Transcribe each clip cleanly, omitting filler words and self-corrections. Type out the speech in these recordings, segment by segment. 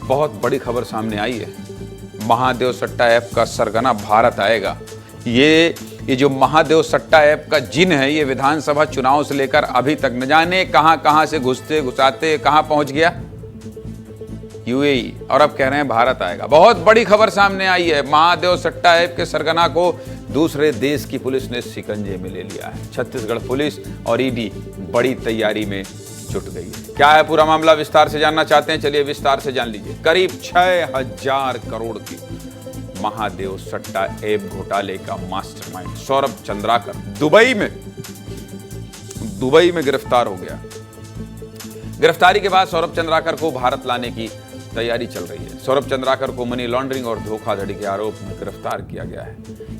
बहुत बड़ी खबर सामने आई है। महादेव सट्टा ऐप का सरगना भारत आएगा। ये जो महादेव सट्टा ऐप का जिन है, ये विधानसभा चुनाव से लेकर अभी तक न जाने कहां से घुसते घुसाते कहां पहुंच गया, यूएई, और अब कह रहे हैं भारत आएगा। बहुत बड़ी खबर सामने आई है। महादेव सट्टा ऐप के सरगना को दूसरे देश की पुलिस ने शिकंजे में ले लिया है। छत्तीसगढ़ पुलिस और ईडी बड़ी तैयारी में जुट गई है। क्या है पूरा मामला, विस्तार से जानना चाहते हैं? चलिए विस्तार से जान लीजिए। करीब 6000 करोड़ की महादेव सट्टा ऐप घोटाले का मास्टरमाइंड सौरभ चंद्राकर दुबई में गिरफ्तार हो गया। गिरफ्तारी के बाद सौरभ चंद्राकर को भारत लाने की तैयारी चल रही है। सौरभ चंद्राकर को मनी लॉन्ड्रिंग और धोखाधड़ी के आरोप में गिरफ्तार किया गया है।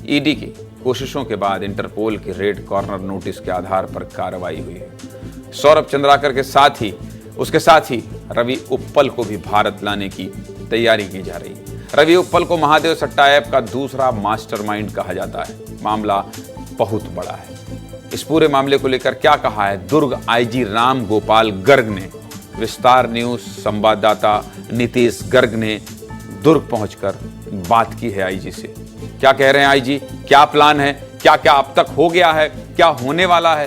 ईडी की कोशिशों के बाद इंटरपोल के रेड कॉर्नर नोटिस के आधार पर कार्रवाई हुई है। सौरभ चंद्राकर के उसके साथ ही रवि उप्पल को भी भारत लाने की तैयारी की जा रही है। रवि उप्पल को महादेव सट्टा ऐप का दूसरा मास्टरमाइंड कहा जाता है। मामला बहुत बड़ा है। इस पूरे मामले को लेकर क्या कहा है दुर्ग आईजी राम गोपाल गर्ग ने? विस्तार न्यूज संवाददाता नीतीश गर्ग ने दुर्ग पहुंचकर बात की है आईजी से। क्या कह रहे हैं आईजी? क्या प्लान है? क्या क्या अब तक हो गया है? क्या होने वाला है?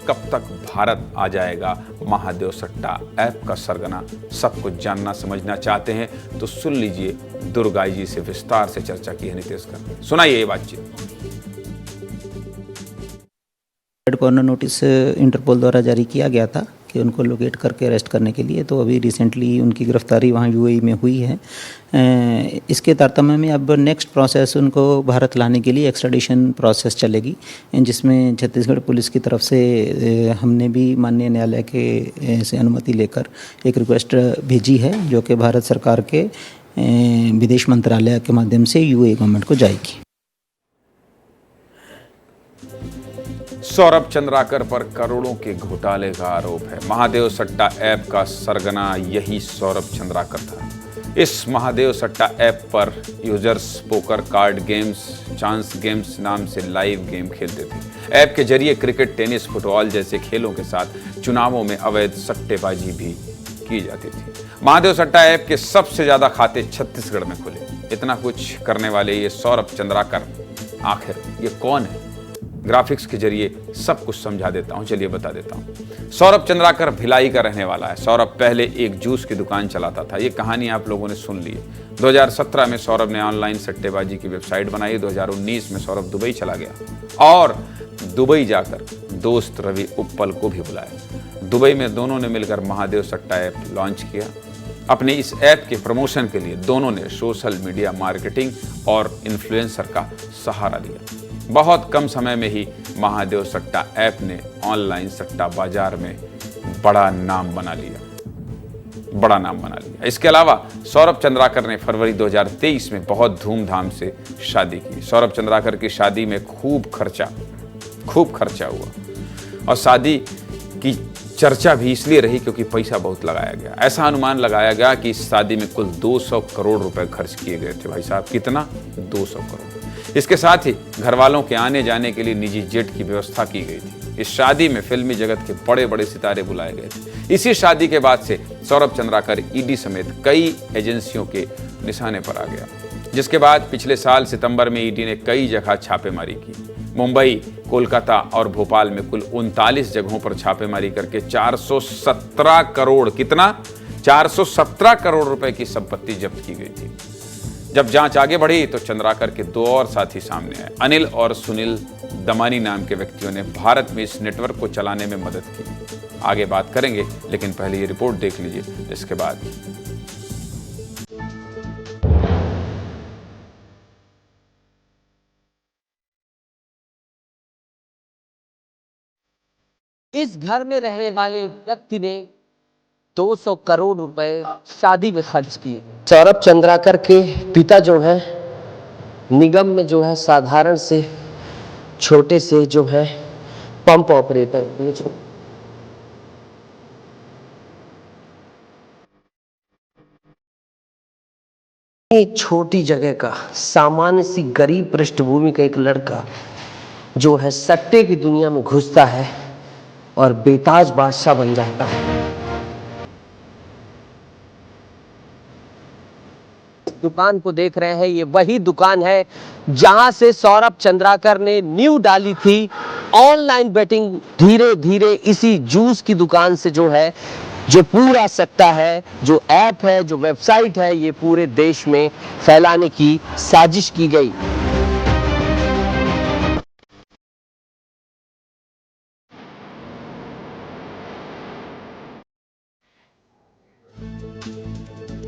कब तक भारत आ जाएगा महादेव सट्टा ऐप का सरगना? सब कुछ जानना समझना चाहते हैं तो सुन लीजिए, दुर्ग आईजी से विस्तार से चर्चा की है नीतीश गर्ग ने। सुनाइए ये बातचीत। रेड कॉर्नर नोटिस इंटरपोल द्वारा जारी किया गया था कि उनको लोकेट करके अरेस्ट करने के लिए। तो अभी रिसेंटली उनकी गिरफ्तारी वहाँ यूएई में हुई है। इसके तारतम्य में अब नेक्स्ट प्रोसेस उनको भारत लाने के लिए एक्स्ट्राडिशन प्रोसेस चलेगी, जिसमें छत्तीसगढ़ पुलिस की तरफ से हमने भी माननीय न्यायालय के से अनुमति लेकर एक रिक्वेस्ट भेजी है, जो कि भारत सरकार के विदेश मंत्रालय के माध्यम से यूएई गवर्नमेंट को जाएगी। सौरभ चंद्राकर पर करोड़ों के घोटाले का आरोप है। महादेव सट्टा ऐप का सरगना यही सौरभ चंद्राकर था। इस महादेव सट्टा ऐप पर users poker, card games, chance games नाम से लाइव गेम खेलते थे। ऐप के जरिए क्रिकेट, टेनिस, फुटबॉल जैसे खेलों के साथ चुनावों में अवैध सट्टेबाजी भी की जाती थी। महादेव सट्टा ऐप के सबसे ज्यादा खाते छत्तीसगढ़ में खुले। इतना कुछ करने वाले ये सौरभ चंद्राकर आखिर ये कौन है? ग्राफिक्स के जरिए सब कुछ समझा देता हूं, चलिए बता देता हूं। सौरभ चंद्राकर भिलाई का रहने वाला है। सौरभ पहले एक जूस की दुकान चलाता था। ये कहानी आप लोगों ने सुन ली है। 2017 में सौरभ ने ऑनलाइन सट्टेबाजी की वेबसाइट बनाई। 2019 में सौरभ दुबई चला गया और दुबई जाकर दोस्त रवि उप्पल को भी बुलाया। दुबई में दोनों ने मिलकर महादेव सट्टा ऐप लॉन्च किया। अपने इस ऐप के प्रमोशन के लिए दोनों ने सोशल मीडिया मार्केटिंग और इन्फ्लुएंसर का सहारा लिया। बहुत कम समय में ही महादेव सट्टा ऐप ने ऑनलाइन सट्टा बाजार में बड़ा नाम बना लिया। इसके अलावा सौरभ चंद्राकर ने फरवरी 2023 में बहुत धूमधाम से शादी की। सौरभ चंद्राकर की शादी में खूब खर्चा हुआ और शादी की चर्चा भी इसलिए रही क्योंकि पैसा बहुत लगाया गया। ऐसा अनुमान लगाया गया कि इस शादी में कुल 200 करोड़ रुपए खर्च किए गए थे। भाई साहब, कितना? 200 करोड़। इसके साथ ही घर वालों के आने जाने के लिए निजी जेट की व्यवस्था की गई थी। इस शादी में फिल्मी जगत के बड़े बड़े सितारे बुलाए गए थे। इसी शादी के बाद से सौरभ चंद्राकर ईडी समेत कई एजेंसियों के निशाने पर आ गया, जिसके बाद पिछले साल सितंबर में ईडी ने कई जगह छापेमारी की। मुंबई, कोलकाता और भोपाल में कुल 39 जगहों पर छापेमारी करके 417 करोड़, कितना? 417 करोड़ रुपए की संपत्ति जब्त की गई थी। जब जांच आगे बढ़ी तो चंद्राकर के दो और साथी सामने आए। अनिल और सुनील दमानी नाम के व्यक्तियों ने भारत में इस नेटवर्क को चलाने में मदद की। आगे बात करेंगे, लेकिन पहले ये रिपोर्ट देख लीजिए, इसके बाद। इस घर में रहने वाले व्यक्ति ने 200 करोड़ रुपए शादी में खर्च किए। सौरभ चंद्राकर के पिता जो है निगम में जो है साधारण से छोटे से जो है पंप ऑपरेटर, छोटी जगह का सामान्य सी गरीब पृष्ठभूमि का एक लड़का जो है सट्टे की दुनिया में घुसता है और बेताज बादशाह बन जाता है। दुकान को देख रहे हैं, ये वही दुकान है जहां से सौरभ चंद्राकर ने न्यू डाली थी ऑनलाइन बेटिंग। धीरे धीरे इसी जूस की दुकान से जो है, जो पूरा सट्टा है, जो ऐप है, जो वेबसाइट है, ये पूरे देश में फैलाने की साजिश की गई।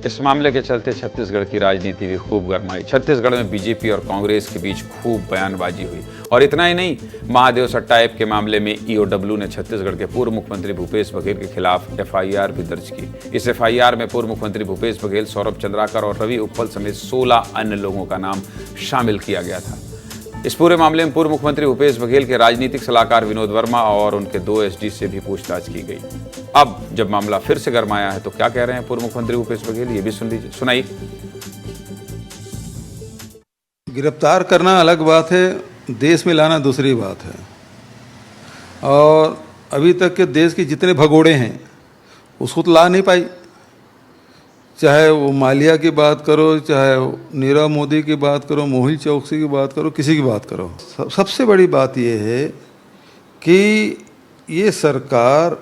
इस मामले के चलते छत्तीसगढ़ की राजनीति भी खूब गरमाई। छत्तीसगढ़ में बीजेपी और कांग्रेस के बीच खूब बयानबाजी हुई। और इतना ही नहीं, महादेव सट्टा ऐप के मामले में ईओडब्ल्यू ने छत्तीसगढ़ के पूर्व मुख्यमंत्री भूपेश बघेल के खिलाफ एफआईआर भी दर्ज की। इस एफआईआर में पूर्व मुख्यमंत्री भूपेश बघेल, सौरभ चंद्राकर और रवि उप्पल समेत 16 अन्य लोगों का नाम शामिल किया गया था। इस पूरे मामले में पूर्व मुख्यमंत्री भूपेश बघेल के राजनीतिक सलाहकार विनोद वर्मा और उनके 2 एसडी से भी पूछताछ की गई। अब जब मामला फिर से गरमाया है तो क्या कह रहे हैं पूर्व मुख्यमंत्री भूपेश बघेल, ये भी सुन लीजिए, सुनाइए। गिरफ्तार करना अलग बात है, देश में लाना दूसरी बात है। और अभी तक के देश के जितने भगोड़े हैं उसको तो ला नहीं पाई। चाहे वो माल्या की बात करो, चाहे नीरव मोदी की बात करो, मोहिल चौकसी की बात करो, किसी की बात करो। सबसे बड़ी बात यह है कि ये सरकार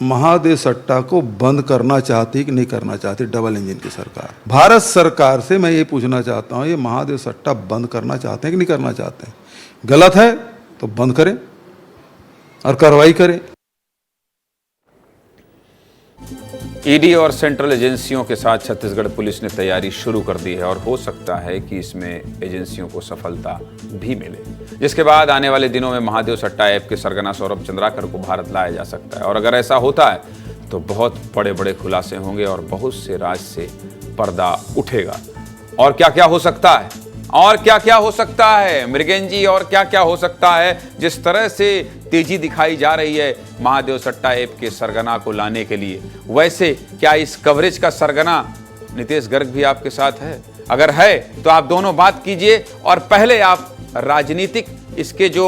महादेव सट्टा को बंद करना चाहती कि नहीं करना चाहती। डबल इंजन की सरकार, भारत सरकार से मैं ये पूछना चाहता हूँ, ये महादेव सट्टा बंद करना चाहते हैं कि नहीं करना चाहते हैं? गलत है तो बंद करें और कार्रवाई करें। ईडी और सेंट्रल एजेंसियों के साथ छत्तीसगढ़ पुलिस ने तैयारी शुरू कर दी है और हो सकता है कि इसमें एजेंसियों को सफलता भी मिले, जिसके बाद आने वाले दिनों में महादेव सट्टा ऐप के सरगना सौरभ चंद्राकर को भारत लाया जा सकता है। और अगर ऐसा होता है तो बहुत बड़े बड़े खुलासे होंगे और बहुत से राज से पर्दा उठेगा। और क्या क्या हो सकता है, और क्या क्या हो सकता है मृगेन जी, और क्या क्या हो सकता है? जिस तरह से तेजी दिखाई जा रही है महादेव सट्टा ऐप के सरगना को लाने के लिए, वैसे क्या इस कवरेज का सरगना नितेश गर्ग भी आपके साथ है? अगर है तो आप दोनों बात कीजिए और पहले आप राजनीतिक इसके जो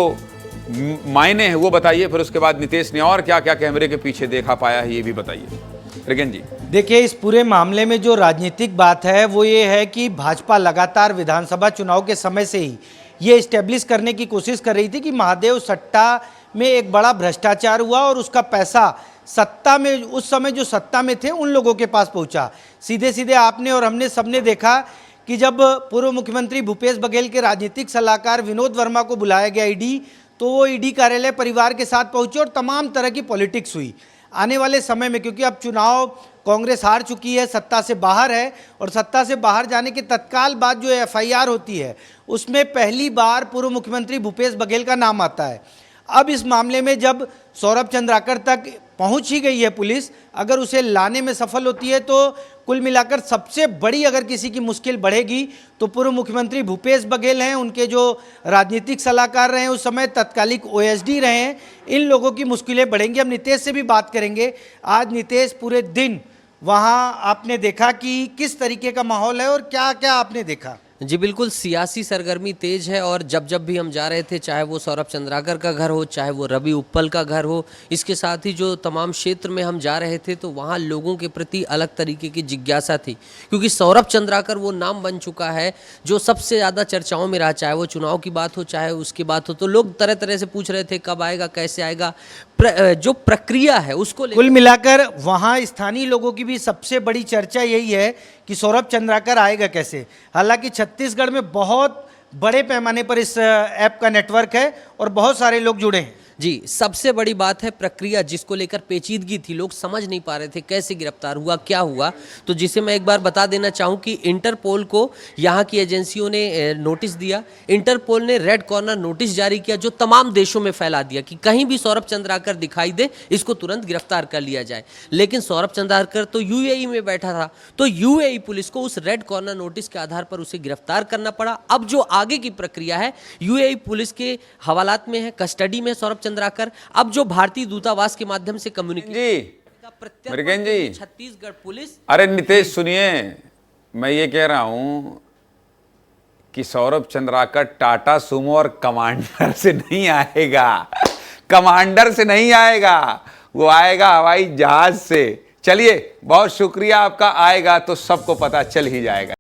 मायने हैं वो बताइए, फिर उसके बाद नितेश ने और क्या क्या कैमरे के पीछे देखा पाया है ये भी बताइए। मृगेन जी, देखिए, इस पूरे मामले में जो राजनीतिक बात है वो ये है कि भाजपा लगातार विधानसभा चुनाव के समय से ही ये इस्टेब्लिश करने की कोशिश कर रही थी कि महादेव सट्टा में एक बड़ा भ्रष्टाचार हुआ और उसका पैसा सत्ता में, उस समय जो सत्ता में थे उन लोगों के पास पहुंचा। सीधे सीधे आपने और हमने सबने देखा कि जब पूर्व मुख्यमंत्री भूपेश बघेल के राजनीतिक सलाहकार विनोद वर्मा को बुलाया गया ईडी, तो वो ईडी कार्यालय परिवार के साथ पहुंचे और तमाम तरह की पॉलिटिक्स हुई। आने वाले समय में, क्योंकि अब चुनाव कांग्रेस हार चुकी है, सत्ता से बाहर है, और सत्ता से बाहर जाने के तत्काल बाद जो एफआईआर होती है उसमें पहली बार पूर्व मुख्यमंत्री भूपेश बघेल का नाम आता है। अब इस मामले में जब सौरभ चंद्राकर तक पहुंच ही गई है पुलिस, अगर उसे लाने में सफल होती है तो कुल मिलाकर सबसे बड़ी अगर किसी की मुश्किल बढ़ेगी तो पूर्व मुख्यमंत्री भूपेश बघेल हैं, उनके जो राजनीतिक सलाहकार रहे हैं उस समय, तत्कालिक ओएसडी रहे हैं, इन लोगों की मुश्किलें बढ़ेंगी। अब नितेश से भी बात करेंगे। आज नितेश पूरे दिन वहाँ आपने देखा कि किस तरीके का माहौल है और क्या क्या आपने देखा? जी बिल्कुल, सियासी सरगर्मी तेज है और जब जब भी हम जा रहे थे, चाहे वो सौरभ चंद्राकर का घर हो, चाहे वो रवि उप्पल का घर हो, इसके साथ ही जो तमाम क्षेत्र में हम जा रहे थे तो वहाँ लोगों के प्रति अलग तरीके की जिज्ञासा थी, क्योंकि सौरभ चंद्राकर वो नाम बन चुका है जो सबसे ज़्यादा चर्चाओं में रहा। चाहे वो चुनाव की बात हो, चाहे उसकी बात हो, तो लोग तरह तरह से पूछ रहे थे कब आएगा, कैसे आएगा, जो प्रक्रिया है उसको कुल मिलाकर वहाँ स्थानीय लोगों की भी सबसे बड़ी चर्चा यही है कि सौरभ चंद्राकर आएगा कैसे। हालांकि छत्तीसगढ़ में बहुत बड़े पैमाने पर इस ऐप का नेटवर्क है और बहुत सारे लोग जुड़े हैं। जी, सबसे बड़ी बात है प्रक्रिया, जिसको लेकर पेचीदगी थी, लोग समझ नहीं पा रहे थे कैसे गिरफ्तार हुआ, क्या हुआ। तो जिसे मैं एक बार बता देना चाहूँ कि इंटरपोल को यहाँ की एजेंसियों ने नोटिस दिया। इंटरपोल ने रेड कॉर्नर नोटिस जारी किया जो तमाम देशों में फैला दिया कि कहीं भी सौरभ चंद्राकर दिखाई दे इसको तुरंत गिरफ्तार कर लिया जाए। लेकिन सौरभ चंद्राकर तो यूएई में बैठा था, तो यूएई पुलिस को उस रेड कॉर्नर नोटिस के आधार पर उसे गिरफ्तार करना पड़ा। अब जो आगे की प्रक्रिया है यूएई पुलिस के हवालात में है, कस्टडी में सौरभ चंद्राकर। अब जो भारतीय दूतावास के माध्यम से कम्युनिकेशन मृगेन जी, छत्तीसगढ़ पुलिस। अरे नितेश सुनिए, मैं ये कह रहा हूं कि सौरभ चंद्राकर टाटा सुमो और कमांडर से नहीं आएगा, कमांडर से नहीं आएगा, वो आएगा हवाई जहाज से। चलिए, बहुत शुक्रिया आपका। आएगा तो सबको पता चल ही जाएगा।